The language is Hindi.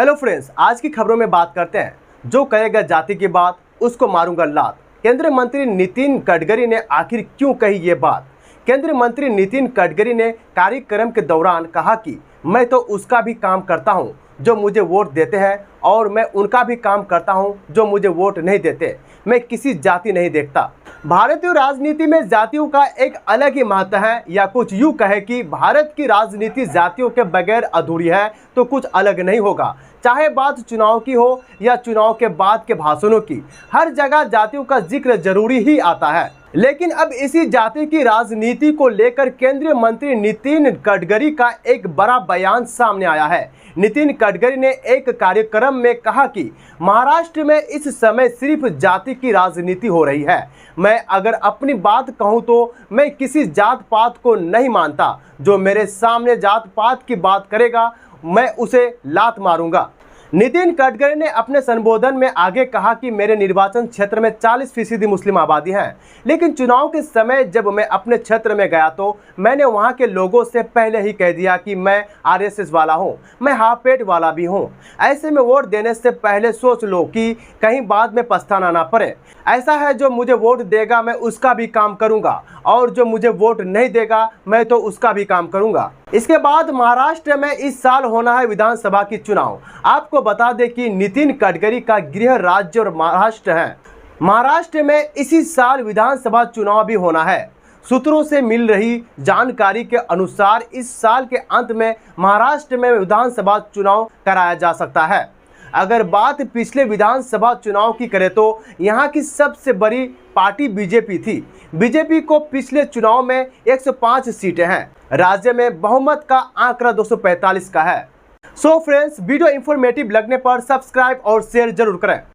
हेलो फ्रेंड्स, आज की खबरों में बात करते हैं। जो कहेगा जाति की बात उसको मारूंगा लात। केंद्रीय मंत्री नितिन गडकरी ने आखिर क्यों कही ये बात? केंद्रीय मंत्री नितिन गडकरी ने कार्यक्रम के दौरान कहा कि मैं तो उसका भी काम करता हूं जो मुझे वोट देते हैं और मैं उनका भी काम करता हूं जो मुझे वोट नहीं देते। मैं किसी जाति नहीं देखता। भारतीय राजनीति में जातियों का एक अलग ही महत्व है, या कुछ यूँ कहे कि भारत की राजनीति जातियों के बगैर अधूरी है तो कुछ अलग नहीं होगा। चाहे बात चुनाव की हो या चुनाव के बाद के भाषणों की, हर जगह जातियों का जिक्र जरूरी ही आता है। लेकिन अब इसी जाति की राजनीति को लेकर केंद्रीय मंत्री नितिन गडकरी का एक बड़ा बयान सामने आया है। नितिन गडकरी ने एक कार्यक्रम में कहा कि महाराष्ट्र में इस समय सिर्फ जाति की राजनीति हो रही है। मैं अगर अपनी बात कहूं तो मैं किसी जात पात को नहीं मानता। जो मेरे सामने जात पात की बात करेगा मैं उसे लात मारूंगा। नितिन गडकरी ने अपने संबोधन में आगे कहा कि मेरे निर्वाचन क्षेत्र में 40% मुस्लिम आबादी है, लेकिन चुनाव के समय जब मैं अपने क्षेत्र में गया तो मैंने वहां के लोगों से पहले ही कह दिया कि मैं आरएसएस वाला हूं, मैं हाफ पेट वाला भी हूं। ऐसे में वोट देने से पहले सोच लो कि कहीं बाद में पछताना ना पड़े। ऐसा है, जो मुझे वोट देगा मैं उसका भी काम करूंगा और जो मुझे वोट नहीं देगा मैं तो उसका भी काम करूंगा। इसके बाद महाराष्ट्र में इस साल होना है विधानसभा की चुनाव। आपको बता दें कि नितिन गडकरी का गृह राज्य और महाराष्ट्र है। महाराष्ट्र में इसी साल विधानसभा चुनाव भी होना है। सूत्रों से मिल रही जानकारी के अनुसार इस साल के अंत में महाराष्ट्र में विधानसभा चुनाव कराया जा सकता है। अगर बात पिछले विधानसभा चुनाव की करें तो यहाँ की सबसे बड़ी पार्टी बीजेपी थी। बीजेपी को पिछले चुनाव में 105 सीटें हैं। राज्य में बहुमत का आंकड़ा 245 का है। सो फ्रेंड्स, वीडियो इंफॉर्मेटिव लगने पर सब्सक्राइब और शेयर जरूर करें।